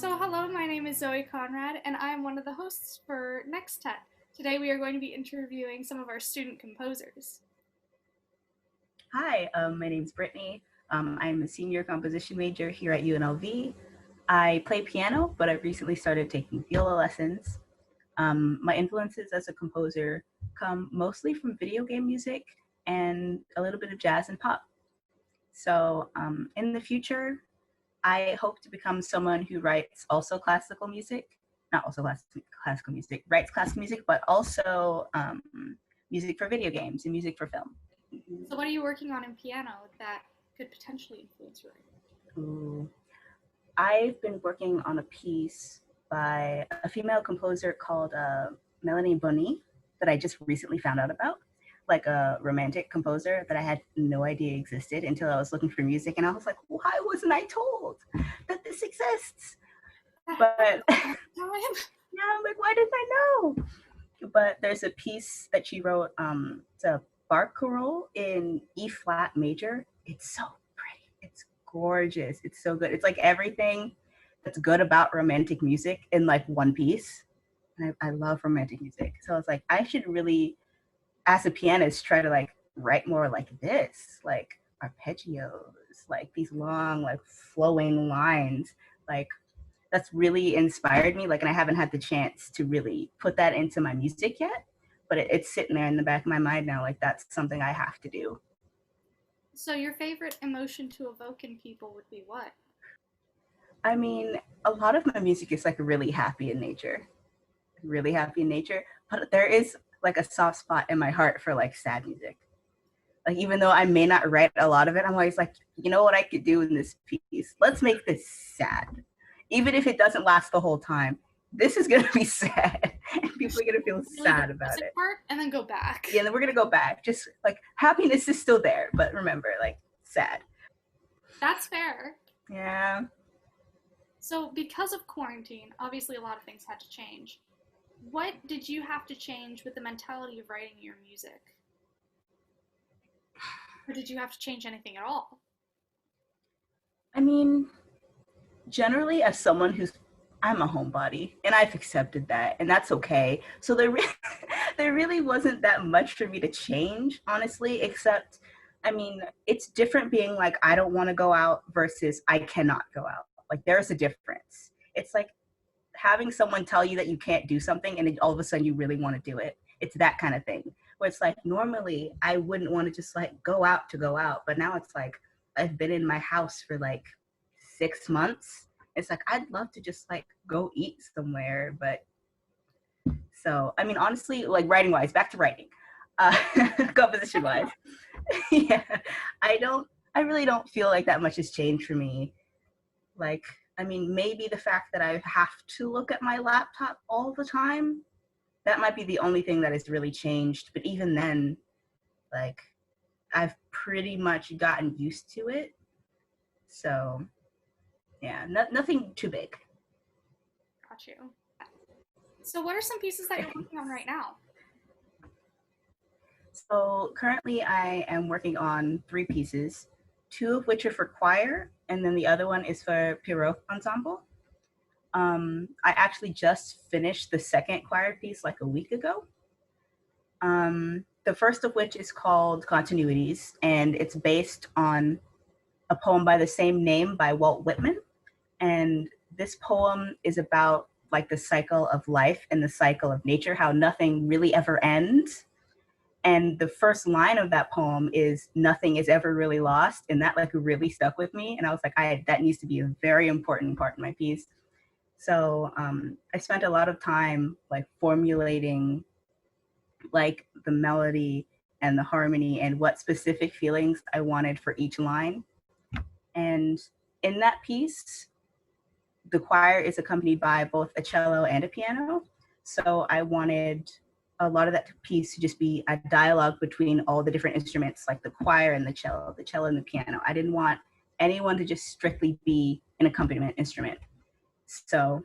So hello, my name is Zoe Conrad, and I am one of the hosts for Nextet. Today we are going to be interviewing some of our student composers. Hi, my name's Brittany. I'm a senior composition major here at UNLV. I play piano, but I've recently started taking viola lessons. My influences as a composer come mostly from video game music and a little bit of jazz and pop. So in the future, I hope to become someone who writes also classical music, not also classical music, writes classical music, but also music for video games and music for film. So what are you working on in piano that could potentially influence your writing? Ooh. I've been working on a piece by a female composer called Melanie Bonnie that I just recently found out about, like a romantic composer that I had no idea existed until I was looking for music, and I was like, why wasn't I told that this exists? But yeah, I'm like, why didn't I know? But there's a piece that she wrote, it's a barcarolle in E flat major. It's so pretty. It's gorgeous. It's so good. It's like everything that's good about romantic music in like one piece. And I love romantic music. So it's like, I should really, as a pianist, try to like write more like this, like arpeggios, like these long, like flowing lines. Like that's really inspired me. Like, and I haven't had the chance to really put that into my music yet, but it's sitting there in the back of my mind now. Like, that's something I have to do. So your favorite emotion to evoke in people would be what? I mean, a lot of my music is like really happy in nature, really happy in nature, but there is like a soft spot in my heart for like sad music. Like, even though I may not write a lot of it, I'm always like, you know what I could do in this piece? Let's make this sad. Even if it doesn't last the whole time, this is going to be sad. And people are going to feel Really sad the about it. part and then go back. Yeah, and then we're going to go back. Just like happiness is still there, but remember, like, sad. That's fair. Yeah. So because of quarantine, obviously a lot of things had to change. What did you have to change with the mentality of writing your music? Or did you have to change anything at all? I mean, generally, as someone who's I'm a homebody and I've accepted that, and that's okay. So there really wasn't that much for me to change, honestly, except, I mean, it's different being like, I don't want to go out versus I cannot go out. Like, there's a difference. It's like having someone tell you that you can't do something and then all of a sudden you really want to do it. It's that kind of thing where it's like, normally I wouldn't want to just like go out to go out. But now it's like, I've been in my house for like 6 months. It's like, I'd love to just like go eat somewhere. But so, I mean, honestly, like writing wise, back to writing, composition wise. Yeah, I really don't feel like that much has changed for me. Like, I mean, maybe the fact that I have to look at my laptop all the time, that might be the only thing that has really changed. But even then, like, I've pretty much gotten used to it. So, yeah, nothing too big. Got you. So what are some pieces that you're working on right now? So currently I am working on 3 pieces, 2 of which are for choir, and then the other one is for Pirogue ensemble. I actually just finished the second choir piece like a week ago. The first of which is called Continuities, and it's based on a poem by the same name by Walt Whitman. And this poem is about like the cycle of life and the cycle of nature, how nothing really ever ends. And the first line of that poem is nothing is ever really lost. And that like really stuck with me. And I was like, that needs to be a very important part in my piece. So I spent a lot of time like formulating like the melody and the harmony and what specific feelings I wanted for each line. And in that piece, the choir is accompanied by both a cello and a piano. So I wanted a lot of that piece to just be a dialogue between all the different instruments, like the choir and the cello and the piano. I didn't want anyone to just strictly be an accompaniment instrument. So,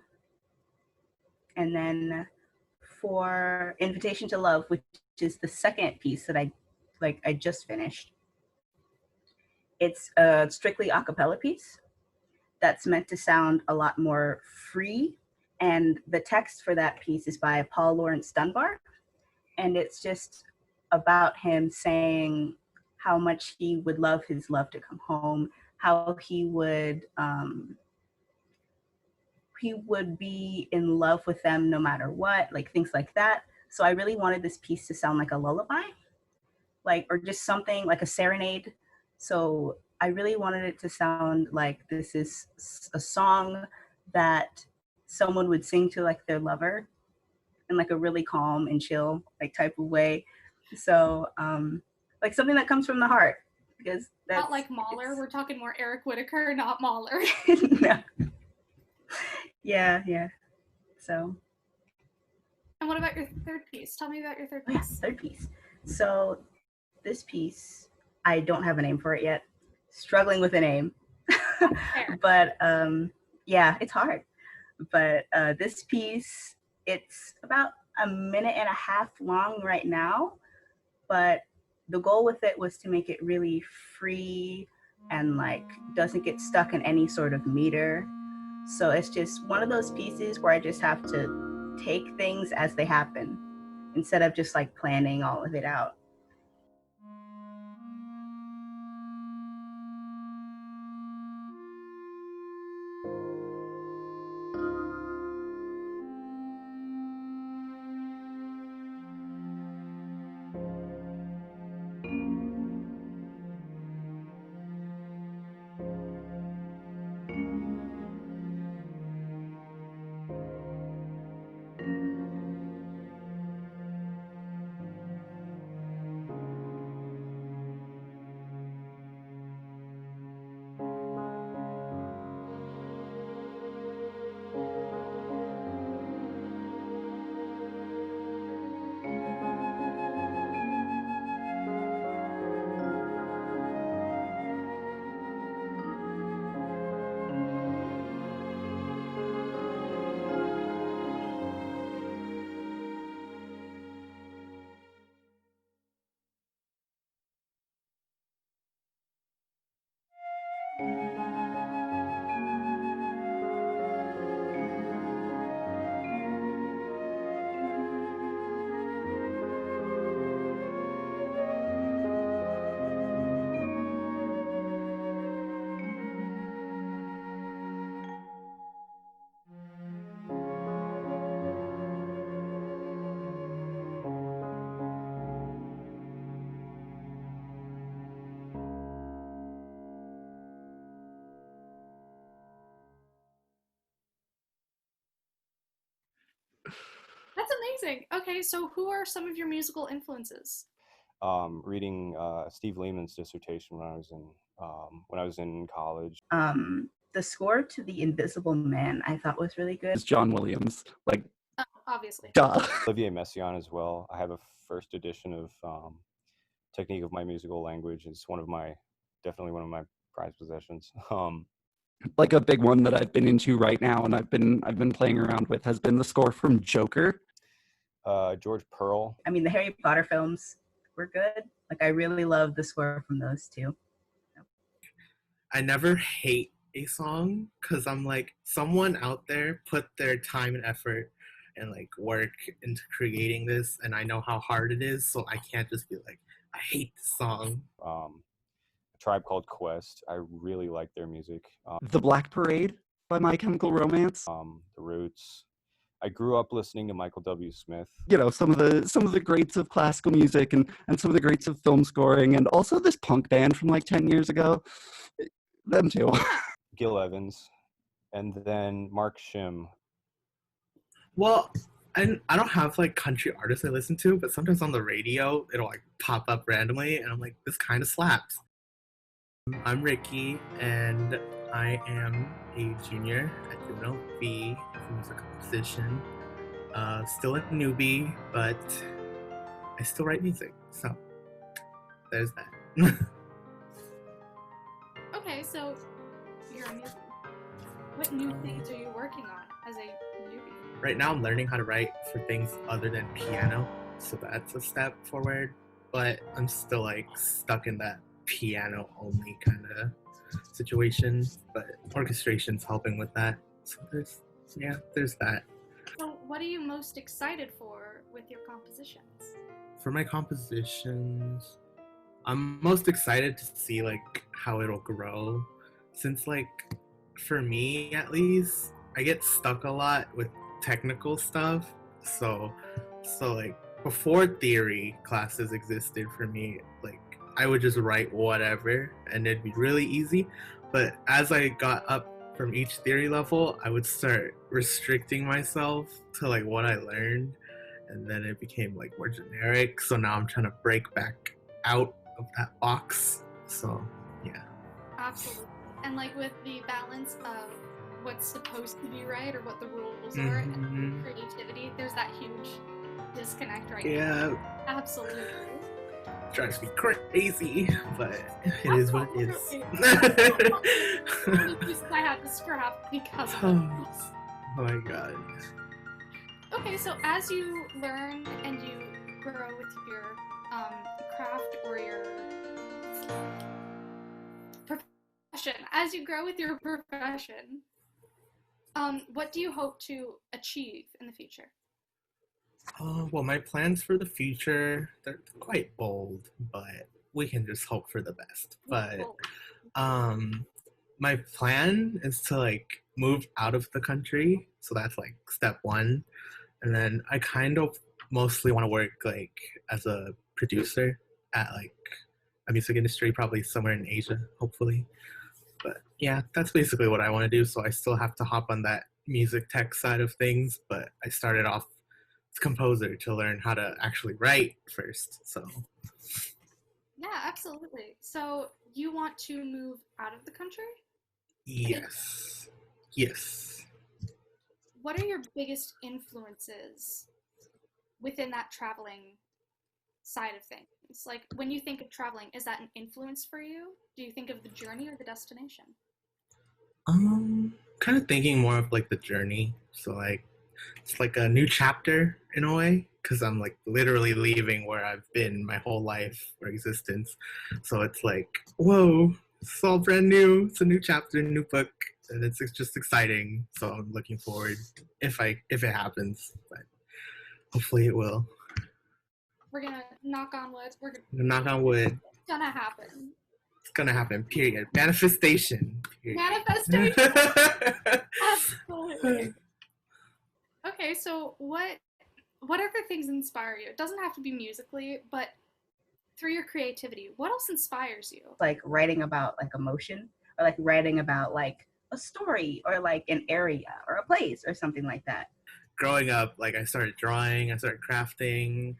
and then for Invitation to Love, which is the second piece that I just finished, it's a strictly a cappella piece. that's meant to sound a lot more free. And the text for that piece is by Paul Laurence Dunbar. And it's just about him saying how much he would love his love to come home, how he would be in love with them no matter what, like things like that. So I really wanted this piece to sound like a lullaby, like, or just something like a serenade. So I really wanted it to sound like this is a song that someone would sing to like their lover in like a really calm and chill like type of way. So like something that comes from the heart, because that's Not like Mahler. We're talking more Eric Whitacre, not Mahler. No. Yeah. So. And what about your third piece? Tell me about your third piece. Yeah, third piece. So this piece, I don't have a name for it yet. Struggling with a name. But yeah, it's hard. But this piece, it's about a minute and a half long right now. But the goal with it was to make it really free and like doesn't get stuck in any sort of meter. So it's just one of those pieces where I just have to take things as they happen instead of just like planning all of it out. That's amazing. Okay, so who are some of your musical influences? Reading Steve Lehman's dissertation when I was in college. The score to The Invisible Man I thought was really good. It's John Williams, like Obviously. duh. Olivier Messiaen as well. I have a first edition of Technique of My Musical Language. It's definitely one of my prized possessions. Like a big one that I've been into right now and I've been playing around with has been the score from Joker. George Pearl. I mean, the Harry Potter films were good. Like, I really love the score from those too. I never hate a song because I'm like, someone out there put their time and effort and like work into creating this, and I know how hard it is, so I can't just be like, I hate the song. A Tribe Called Quest. I really like their music. The Black Parade by My Chemical Romance. The Roots. I grew up listening to Michael W. Smith. You know, some of the greats of classical music and some of the greats of film scoring, and also this punk band from like 10 years ago. Them too. Gil Evans. And then Mark Shim. Well, and I don't have like country artists I listen to, but sometimes on the radio it'll like pop up randomly and I'm like, this kind of slaps. I'm Ricky and I am a junior at UNLV Composition. Still a newbie, but I still write music, so there's that. Okay, so you're a newbie. What new things are you working on as a newbie? Right now I'm learning how to write for things other than piano, so that's a step forward, but I'm still like stuck in that piano only kind of situation, but orchestration's helping with that. So there's that. So what are you most excited for with your compositions? For my compositions, I'm most excited to see like how it'll grow, since like for me at least, I get stuck a lot with technical stuff. So like before theory classes existed for me, like I would just write whatever and it'd be really easy. But as I got up from each theory level, I would start restricting myself to like what I learned, and then it became like more generic. So now I'm trying to break back out of that box. So yeah. Absolutely. And like with the balance of what's supposed to be right or what the rules are and creativity, there's that huge disconnect right now. Absolutely. Drives me crazy, but it is what it is. I had to scrap because of this. Oh my god. Okay, so as you learn and you grow with your craft or your profession, as you grow with your profession, what do you hope to achieve in the future? Well, my plans for the future, they're quite bold, but we can just hope for the best. But my plan is to like move out of the country. So that's like step one. And then I kind of mostly want to work like as a producer at like a music industry, probably somewhere in Asia, hopefully. But yeah, that's basically what I want to do. So I still have to hop on that music tech side of things, but I started off as a composer to learn how to actually write first. So yeah, absolutely. So you want to move out of the country? Yes. What are your biggest influences within that traveling side of things? Like when you think of traveling, is that an influence for you? Do you think of the journey or the destination? Kind of thinking more of like the journey. So like it's like a new chapter in a way, because I'm like literally leaving where I've been my whole life or existence. So it's like, whoa, it's all brand new. It's a new chapter, new book, and it's just exciting. So I'm looking forward if it happens, but hopefully it will. We're gonna knock on wood. Knock on wood. It's gonna happen. It's gonna happen. Period. Manifestation. Period. Manifestation. Absolutely. Okay, so what other things inspire you? It doesn't have to be musically, but through your creativity, what else inspires you? Like writing about like emotion, or like writing about like a story or like an area or a place or something like that. Growing up, like I started drawing, I started crafting.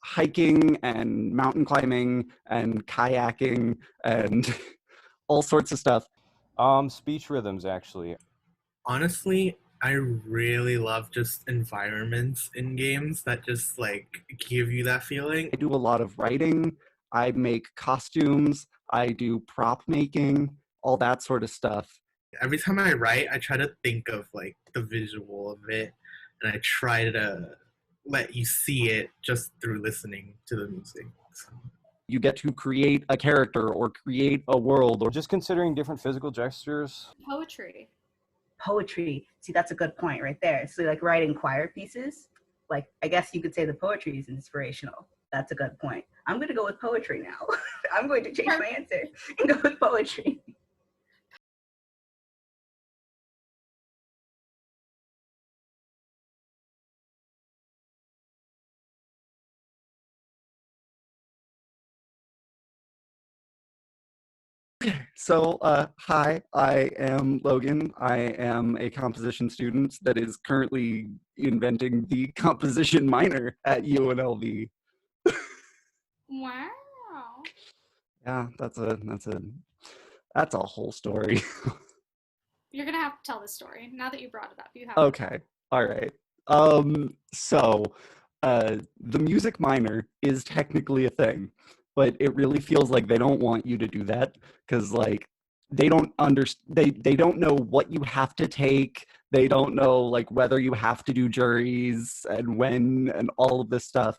Hiking and mountain climbing and kayaking and all sorts of stuff. Speech rhythms, actually. Honestly, I really love just environments in games that just like give you that feeling. I do a lot of writing. I make costumes. I do prop making, all that sort of stuff. Every time I write, I try to think of like the visual of it, and I try to let you see it just through listening to the music. So. You get to create a character or create a world, or just considering different physical gestures. Poetry. See, that's a good point right there. So like writing choir pieces, like I guess you could say the poetry is inspirational. That's a good point. I'm going to go with poetry now. I'm going to change my answer and go with poetry. So, hi, I am Logan. I am a composition student that is currently inventing the composition minor at UNLV. Wow. Yeah, that's a whole story. You're gonna have to tell this story now that you brought it up. You have. Okay, all right. So, the music minor is technically a thing, but it really feels like they don't want you to do that because, like, they don't they don't know what you have to take. They don't know like whether you have to do juries and when and all of this stuff.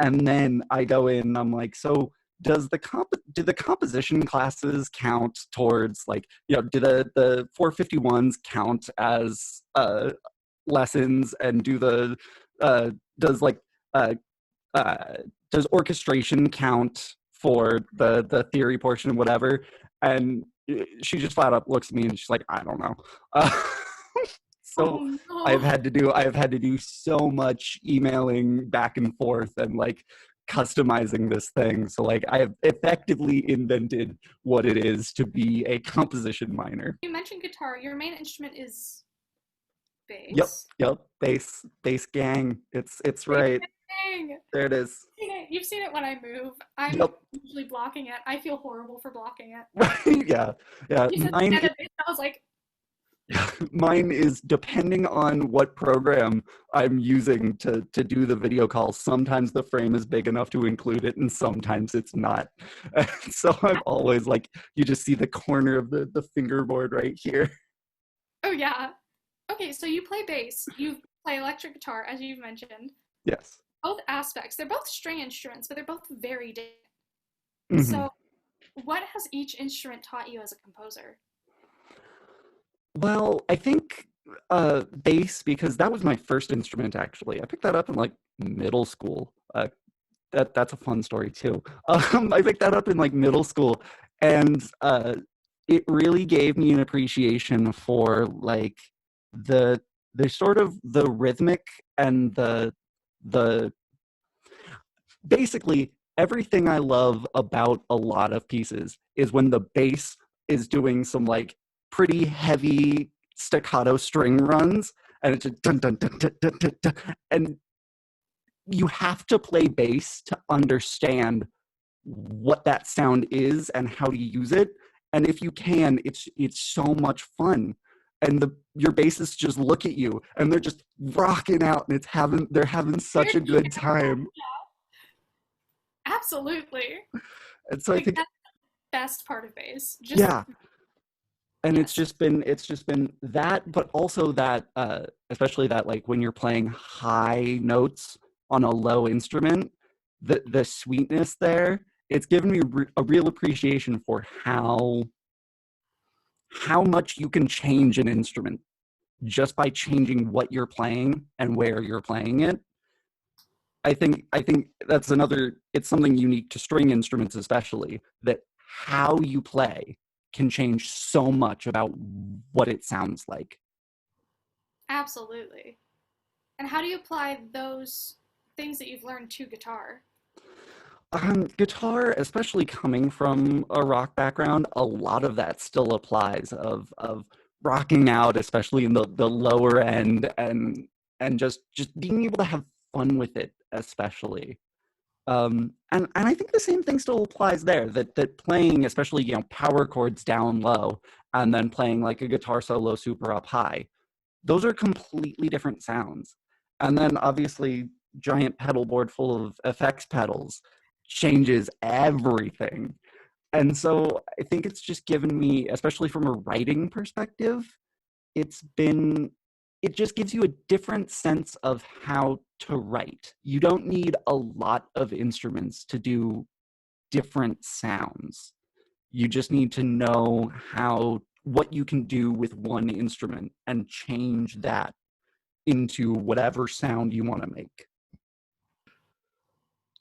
And then I go in and I'm like, so do the composition classes count towards, like, do the 451s count as lessons, and does like uh, does orchestration count for the theory portion and whatever? And she just flat up looks at me and she's like, I don't know. So Oh, no. I've had to do so much emailing back and forth and like customizing this thing. So like I have effectively invented what it is to be a composition minor. You mentioned guitar. Your main instrument is bass. Yep. Bass gang. It's right. Dang. There it is. You've seen it when I move. I'm Yep. usually blocking it. I feel horrible for blocking it. Yeah. You said Mine, stand-up bass, I was like, mine is depending on what program I'm using to do the video call. Sometimes the frame is big enough to include it, and sometimes it's not. So I'm always like, you just see the corner of the fingerboard right here. oh yeah. Okay, so you play bass. You play electric guitar, as you've mentioned. Yes. Both aspects. They're both string instruments, but they're both very different. Mhm. So, what has each instrument taught you as a composer? Well, I think bass, because that was my first instrument, actually. I picked that up in like middle school. That's a fun story too. I picked that up in like middle school, and it really gave me an appreciation for like the sort of the rhythmic and the basically everything I love about a lot of pieces is when the bass is doing some like pretty heavy staccato string runs, and it's just dun dun dun dun dun dun, dun. And you have to play bass to understand what that sound is and how to use it. And if you can, it's so much fun. And your bassists just look at you and they're just rocking out, and they're having such a good time. Absolutely. And so I think that's the best part of bass. Just, yeah. And yes. it's just been that, but also that especially that like when you're playing high notes on a low instrument, the sweetness there, it's given me a real appreciation for how much you can change an instrument just by changing what you're playing and where you're playing it. I think that's it's something unique to string instruments, especially, that how you play can change so much about what it sounds like. Absolutely. And how do you apply those things that you've learned to guitar? Guitar, especially coming from a rock background, a lot of that still applies of rocking out, especially in the lower end, and just being able to have fun with it, especially. And I think the same thing still applies there, that playing, especially, power chords down low and then playing like a guitar solo super up high, those are completely different sounds. And then obviously giant pedal board full of effects pedals changes everything. And so I think it's just given me, especially from a writing perspective, it just gives you a different sense of how to write. You don't need a lot of instruments to do different sounds. You just need to know what you can do with one instrument and change that into whatever sound you want to make.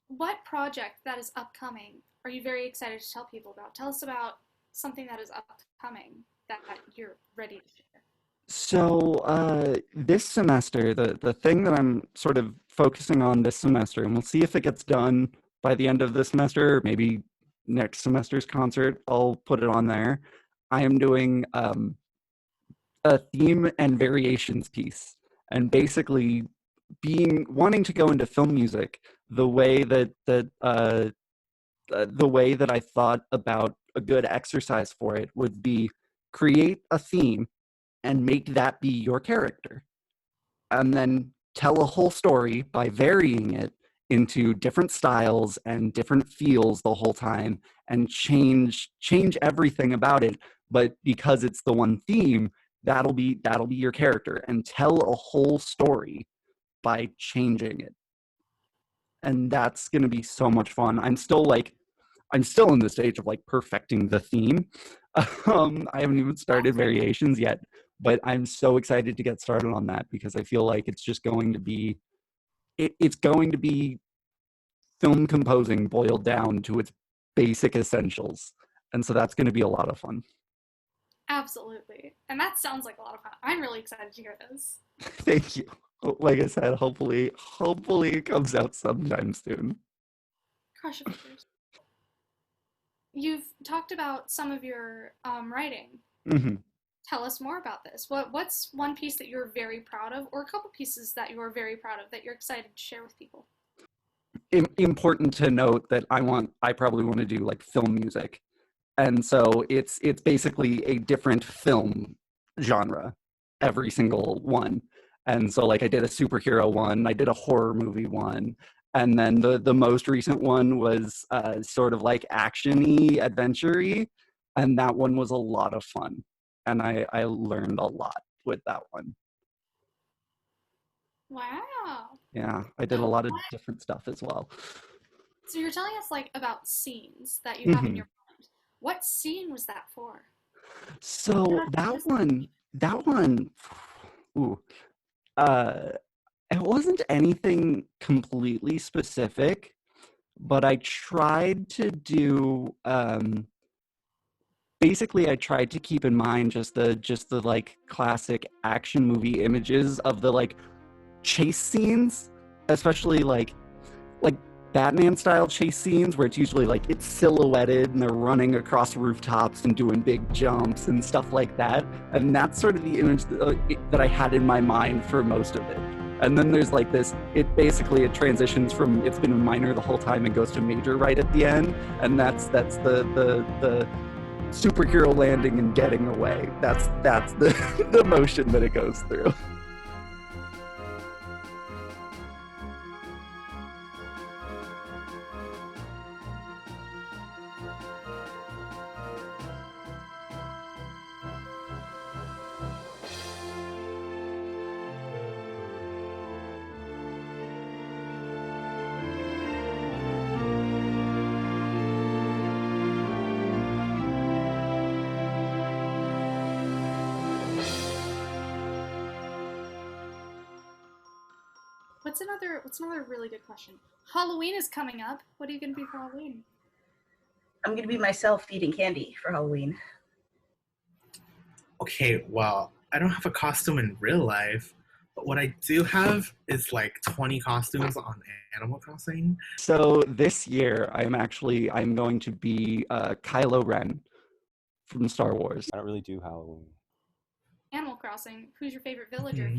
What project that is upcoming are you very excited to tell people about? Tell us about something that is upcoming that you're ready to share. So this semester, the thing that I'm sort of focusing on this semester, and we'll see if it gets done by the end of this semester, or maybe next semester's concert, I'll put it on there. I am doing a theme and variations piece, and basically wanting to go into film music, the way that I thought about a good exercise for it would be create a theme and make that be your character, and then tell a whole story by varying it into different styles and different feels the whole time, and change everything about it. But because it's the one theme, that'll be your character, and tell a whole story by changing it. And that's going to be so much fun. I'm still like, I'm still in the stage of like perfecting the theme. I haven't even started variations yet, but I'm so excited to get started on that because I feel like it's just going to be, it's going to be film composing boiled down to its basic essentials. And so that's going to be a lot of fun. Absolutely. And that sounds like a lot of fun. I'm really excited to hear this. Thank you. Like I said, hopefully it comes out sometime soon. Cross your fingers. You've talked about some of your writing. Mm-hmm. Tell us more about this. What's one piece that you're very proud of, or a couple pieces that you're very proud of that you're excited to share with people? Important to note that I probably want to do like film music. And so it's basically a different film genre, every single one. And so like I did a superhero one, I did a horror movie one, and then the most recent one was sort of like action-y, adventure-y, and that one was a lot of fun. And I learned a lot with that one. Wow. Yeah, I did a lot of different stuff as well. So you're telling us like about scenes that you have in your mind. What scene was that for? So that one, ooh, it wasn't anything completely specific, but I tried to do, basically I tried to keep in mind just the like classic action movie images of the like chase scenes, especially like Batman style chase scenes where it's usually like it's silhouetted and they're running across rooftops and doing big jumps and stuff like that. And that's sort of the image that I had in my mind for most of it. And then there's like this, it transitions from it's been a minor the whole time and goes to major right at the end. And that's the superhero landing and getting away. That's the, the motion that it goes through. What's another really good question? Halloween is coming up. What are you gonna be for Halloween? I'm gonna be myself eating candy for Halloween. Okay, well, I don't have a costume in real life, but what I do have is like 20 costumes on Animal Crossing. So this year, I'm going to be Kylo Ren from Star Wars. I don't really do Halloween. Animal Crossing. Who's your favorite villager?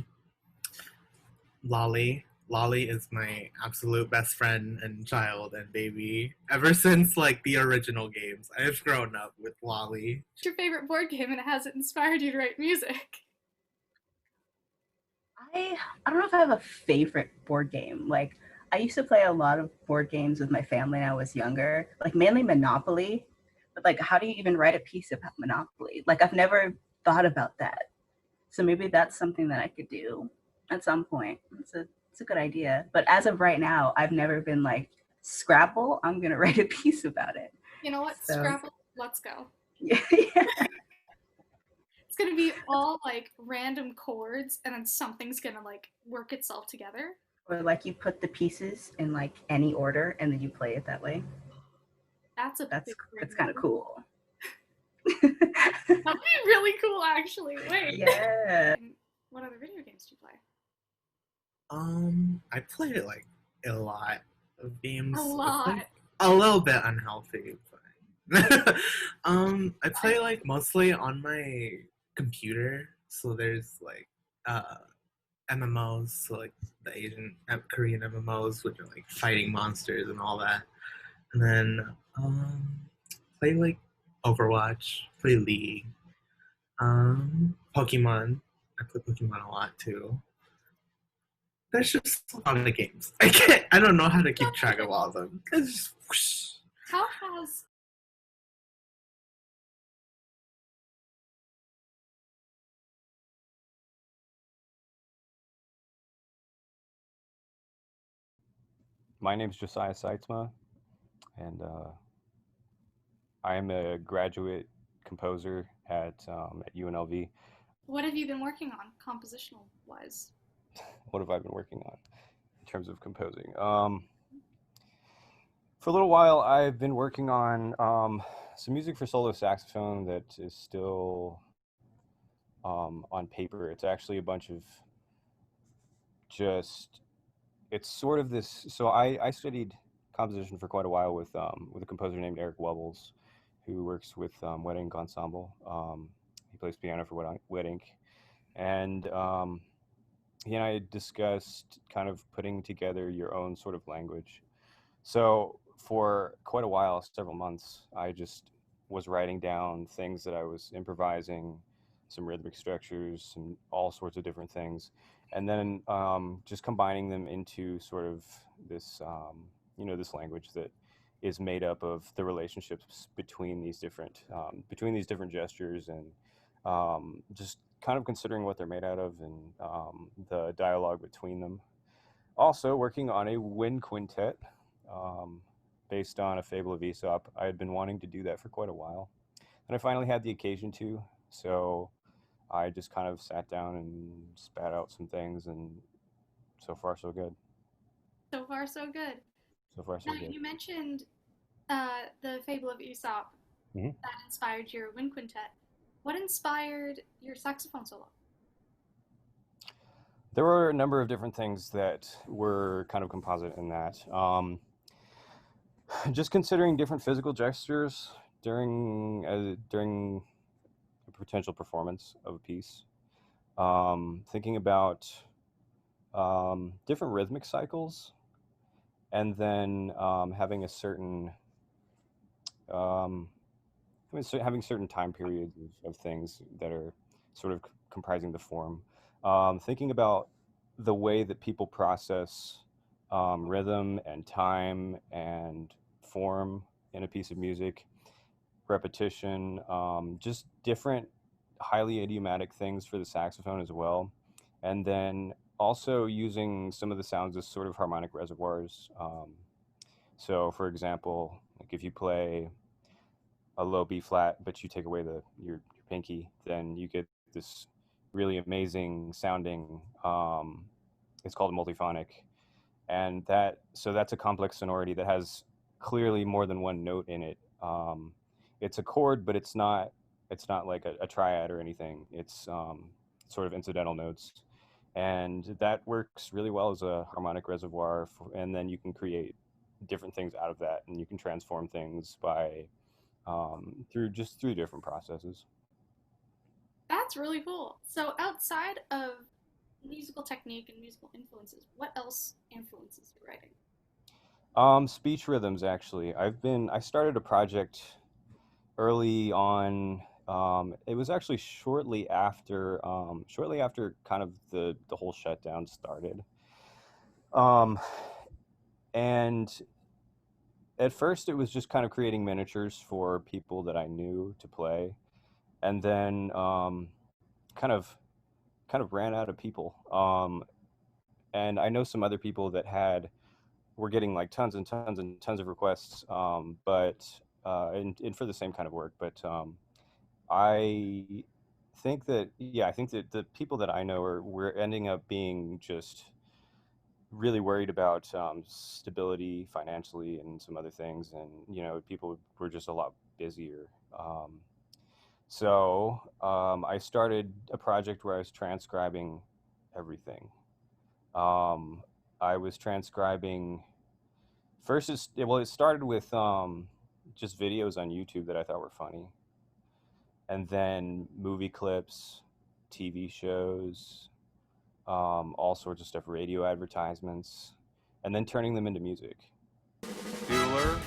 Lolly. Lolly is my absolute best friend and child and baby. Ever since like the original games, I've grown up with Lolly. What's your favorite board game and has it inspired you to write music? I don't know if I have a favorite board game. Like I used to play a lot of board games with my family when I was younger, like mainly Monopoly. But like, how do you even write a piece about Monopoly? Like I've never thought about that. So maybe that's something that I could do at some point. It's a good idea. But as of right now, I've never been like, Scrabble, I'm gonna write a piece about it. You know what? So, Scrabble, let's go. yeah. It's gonna be all like random chords and then something's gonna like work itself together. Or like you put the pieces in like any order and then you play it that way. That's kind of cool. That'd be really cool actually. Wait. Yeah. What other video games do you play? I played like a lot of games. A lot. Like, a little bit unhealthy, but I play like mostly on my computer. So there's like MMOs, so like the Asian Korean MMOs, which are like fighting monsters and all that. And then play like Overwatch, play League, Pokemon. I play Pokemon a lot too. There's just a lot of games. I don't know how to keep track of all of them. It's just whoosh. How has My name's Josiah Seitzma, and I'm a graduate composer at UNLV. What have you been working on, compositional-wise? What have I been working on in terms of composing? For a little while, I've been working on some music for solo saxophone that is still on paper. It's actually a bunch of just, it's sort of this. So I studied composition for quite a while with a composer named Eric Webbles, who works with Wet Ink Ensemble. He plays piano for Wet Ink, and he and I discussed kind of putting together your own sort of language. So for quite a while, several months, I just was writing down things that I was improvising, some rhythmic structures, and all sorts of different things, and then just combining them into sort of this, this language that is made up of the relationships between these different gestures, and just kind of considering what they're made out of, and the dialogue between them. Also working on a wind quintet based on a fable of Aesop. I had been wanting to do that for quite a while, and I finally had the occasion to. So I just kind of sat down and spat out some things, and so far so good. So far, so good. So far so Now, good. you mentioned the fable of Aesop Mhm. that inspired your wind quintet. What inspired your saxophone solo? There were a number of different things that were kind of composite in that. Just considering different physical gestures during a potential performance of a piece. Thinking about different rhythmic cycles, and then having a certain having certain time periods of things that are sort of comprising the form. Thinking about the way that people process rhythm and time and form in a piece of music, repetition, just different highly idiomatic things for the saxophone as well. And then also using some of the sounds as sort of harmonic reservoirs. So for example, like if you play a low B flat, but you take away your pinky, then you get this really amazing sounding. It's called multiphonic, and that's a complex sonority that has clearly more than one note in it. It's a chord, but it's not like a triad or anything. It's sort of incidental notes, and that works really well as a harmonic reservoir. And then you can create different things out of that, and you can transform things by through different processes. That's really cool. So, outside of musical technique and musical influences, what else influences your writing? Speech rhythms, actually. I started a project early on. It was actually shortly after kind of the whole shutdown started. And at first it was just kind of creating miniatures for people that I knew to play, and then kind of ran out of people. And I know some other people that were getting like tons and tons and tons of requests, but and for the same kind of work. But I I think that the people that I know were ending up being just really worried about stability financially and some other things, and people were just a lot busier. So I started a project where I was transcribing everything. I was transcribing first. It started with just videos on YouTube that I thought were funny, and then movie clips, TV shows, all sorts of stuff, radio advertisements, and then turning them into music. Bueller.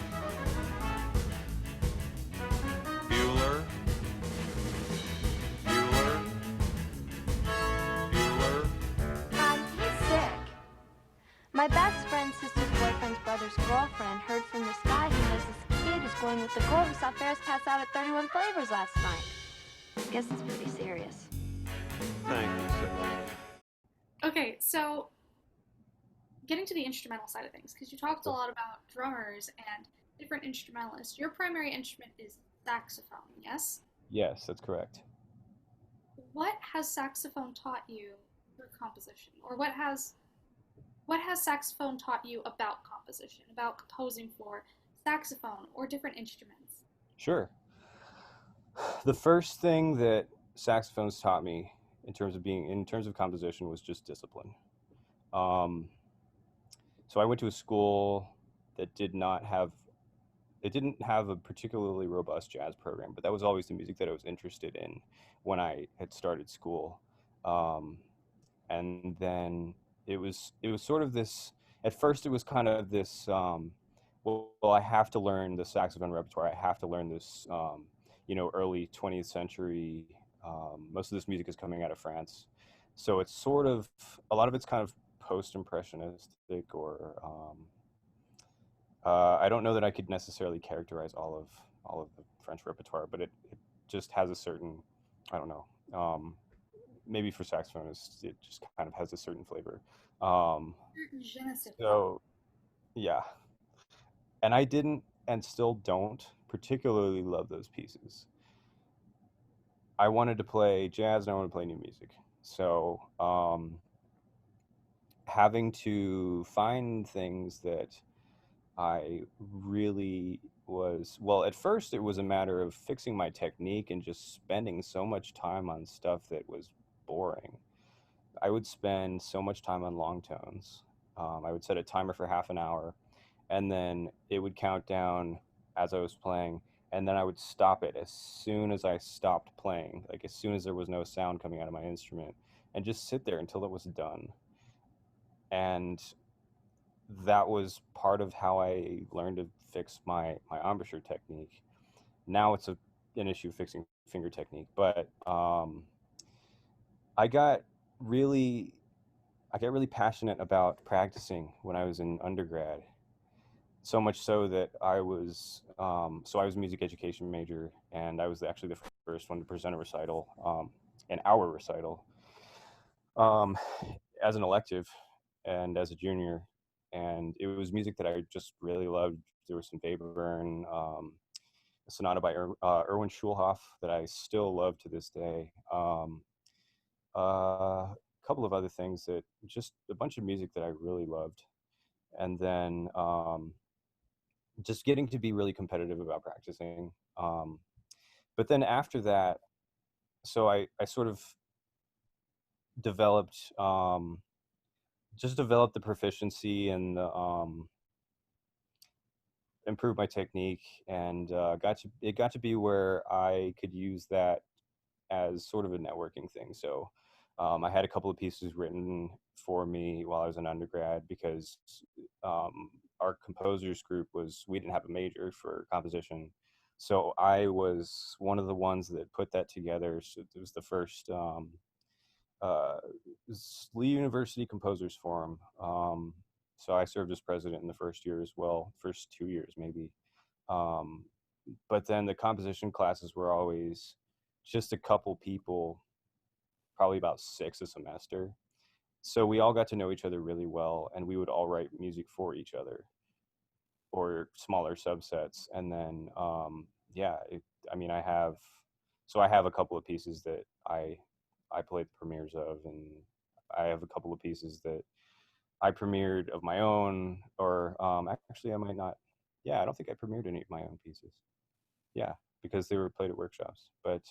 Bueller. Bueller. Bueller. He's sick. My best friend's sister's boyfriend's brother's girlfriend heard from this guy who knows this kid is going with the girl who saw Ferris pass out at 31 Flavors last night. I guess it's pretty serious. Thank you, sir. Okay, so getting to the instrumental side of things, because you talked a lot about drummers and different instrumentalists. Your primary instrument is Saxophone, yes? Yes, that's correct. What has saxophone taught you through composition? Or what has saxophone taught you about composition, about composing for saxophone or different instruments? Sure. The first thing that saxophones taught me in terms of composition was just discipline. Um, so I went to a school that didn't have a particularly robust jazz program, but that was always the music that I was interested in when I had started school. Um, and then it was sort of this. At first, it was kind of this. Well, I have to learn the saxophone repertoire. I have to learn this. Early 20th century. Most of this music is coming out of France, so it's sort of a lot of it's kind of post-impressionistic or I don't know that I could necessarily characterize all of the French repertoire, but it just has a certain, I don't know, maybe for saxophonists it just kind of has a certain flavor. Je ne sais pas. So yeah, and I didn't and still don't particularly love those pieces. I wanted to play jazz and I wanted to play new music. So having to find things that I really well, at first it was a matter of fixing my technique and just spending so much time on stuff that was boring. I would spend so much time on long tones. I would set a timer for half an hour, and then it would count down as I was playing, and then I would stop it as soon as I stopped playing, like as soon as there was no sound coming out of my instrument, and just sit there until it was done. And that was part of how I learned to fix my embouchure technique. Now it's an issue of fixing finger technique, but I got really passionate about practicing when I was in undergrad. So much so that I was a music education major, and I was actually the first one to present a recital, an hour recital, um, as an elective and as a junior. And it was music that I just really loved. There was some Webern, a sonata by Erwin Schulhoff that I still love to this day. A couple of other things that just a bunch of music that I really loved. And then just getting to be really competitive about practicing. But then after that, so I sort of developed developed the proficiency and improved my technique, and it got to be where I could use that as sort of a networking thing. So I had a couple of pieces written for me while I was an undergrad because our composers group we didn't have a major for composition. So I was one of the ones that put that together. So it was the first uh, Lee University Composers Forum. So I served as president in the first year as well, first 2 years maybe. Um, but then the composition classes were always just a couple people, probably about 6 a semester. So we all got to know each other really well, and we would all write music for each other or smaller subsets. And then, I mean, I have a couple of pieces that I played the premieres of, and I have a couple of pieces that I premiered of my own, or actually I might not. Yeah, I don't think I premiered any of my own pieces. Yeah, because they were played at workshops. But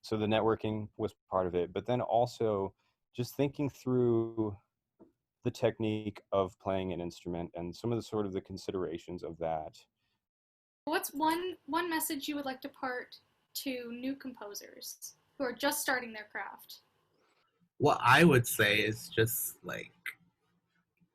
so the networking was part of it, but then also just thinking through the technique of playing an instrument and some of the sort of the considerations of that. What's one message you would like to part to new composers who are just starting their craft? What I would say is just like,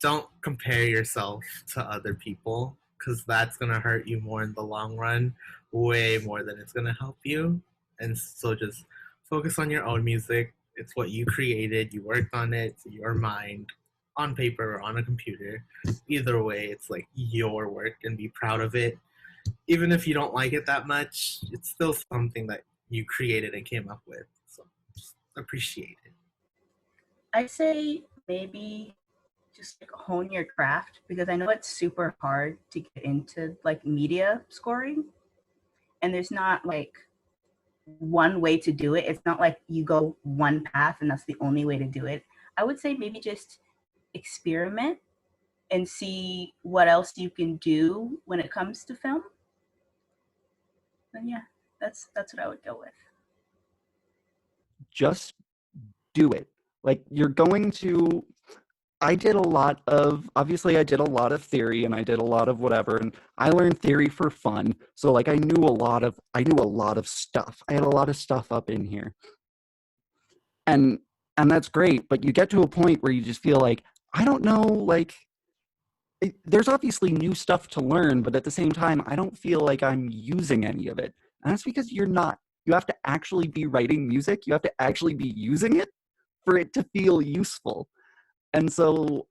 don't compare yourself to other people, because that's going to hurt you more in the long run, way more than it's going to help you. And so just focus on your own music. It's what you created, you worked on it, it's your mind, on paper or on a computer. Either way, it's like your work, and be proud of it. Even if you don't like it that much, it's still something that you created and came up with. So just appreciate it. I say maybe just like hone your craft, because I know it's super hard to get into like media scoring. and there's not like one way to do it. It's not like you go one path and that's the only way to do it. I would say maybe just experiment and see what else you can do when it comes to film. And yeah, that's what I would go with. Just do it. Like, you're going to, I did a lot of theory, and I did a lot of whatever, and I learned theory for fun. So like I knew a lot of stuff. I had a lot of stuff up in here. And that's great, but you get to a point where you just feel like, I don't know, like there's obviously new stuff to learn, but at the same time, I don't feel like I'm using any of it. And that's because you're not. You have to actually be writing music. You have to actually be using it for it to feel useful. And so,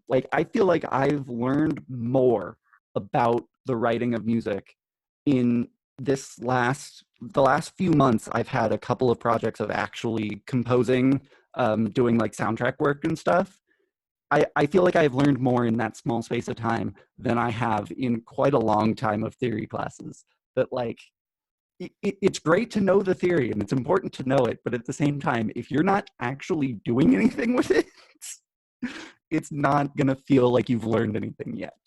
like, I feel like I've learned more about the writing of music in the last few months. I've had a couple of projects of actually composing, doing like soundtrack work and stuff. I feel like I've learned more in that small space of time than I have in quite a long time of theory classes. That like, it's great to know the theory and it's important to know it, but at the same time, if you're not actually doing anything with it, it's not going to feel like you've learned anything yet.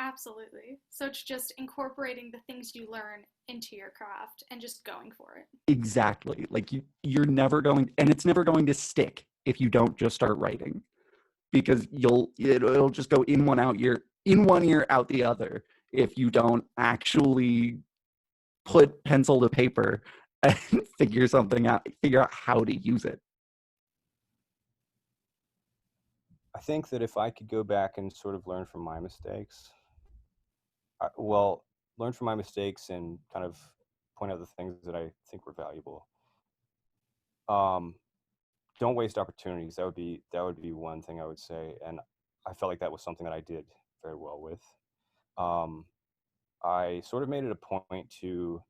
Absolutely. So it's just incorporating the things you learn into your craft and just going for it. Exactly. Like you're never going, and it's never going to stick if you don't just start writing, because it'll just go in one ear out the other if you don't actually put pencil to paper and figure out how to use it. I think that if I could go back and sort of learn from my mistakes, learn from my mistakes and kind of point out the things that I think were valuable. Don't waste opportunities. That would be one thing I would say, and I felt like that was something that I did very well with. I sort of made it a point to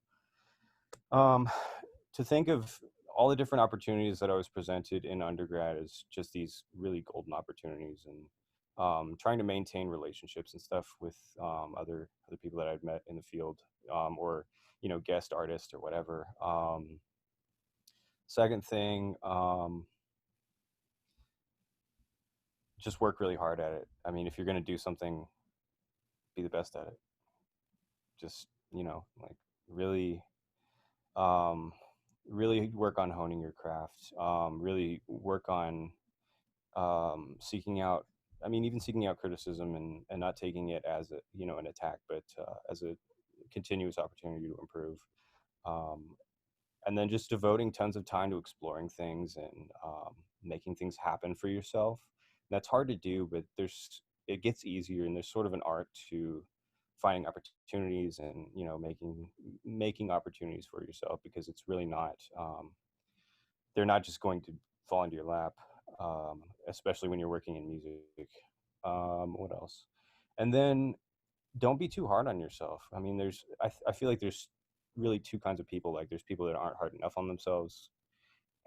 think of all the different opportunities that I was presented in undergrad as just these really golden opportunities, and trying to maintain relationships and stuff with other people that I'd met in the field, or guest artists or whatever. Second thing, just work really hard at it. I mean, if you're going to do something, be the best at it. Just like really really work on honing your craft, really work on seeking out criticism, and not taking it as an attack, but as a continuous opportunity to improve, and then just devoting tons of time to exploring things and making things happen for yourself. And that's hard to do, but it gets easier, and there's sort of an art to finding opportunities and making opportunities for yourself, because it's really not they're not just going to fall into your lap, especially when you're working in music. What else? And then don't be too hard on yourself. I mean, I feel like there's really two kinds of people. Like, there's people that aren't hard enough on themselves,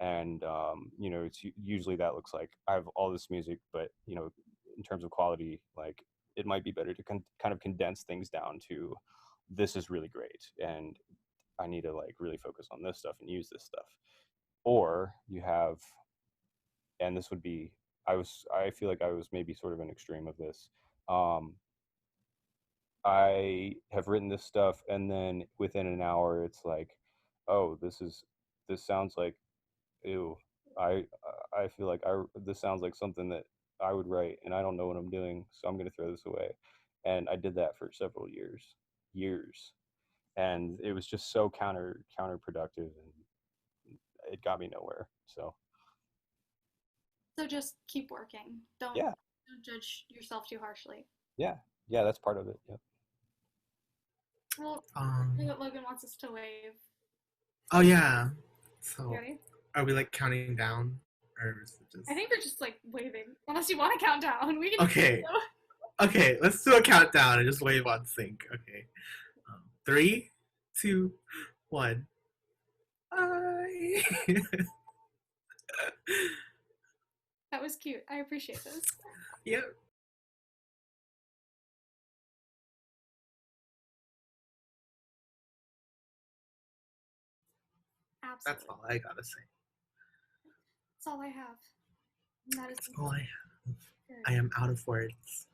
and it's usually that looks like, I have all this music, but in terms of quality, like, it might be better to kind of condense things down to, this is really great, and I need to like really focus on this stuff and use this stuff. Or you have, and this would be, I feel like I was maybe sort of an extreme of this. I have written this stuff, and then within an hour it's like, oh, this sounds like, ew. I feel like this sounds like something that I would write, and I don't know what I'm doing, so I'm going to throw this away. And I did that for several years, and it was just so counterproductive, and it got me nowhere. So just keep working. Don't judge yourself too harshly. Yeah, that's part of it. Yep. Well, Logan wants us to wave. Oh yeah. So Ready? are we like counting down, or is it just? I think they're just like waving. Unless you want to count down, we can. Okay. Okay, let's do a countdown and just wave on sync. Okay. 3, 2, 1. Bye. That was cute. I appreciate this. Yep. That's all I gotta say. That's all I have. And that is That's all I have. good. I am out of words.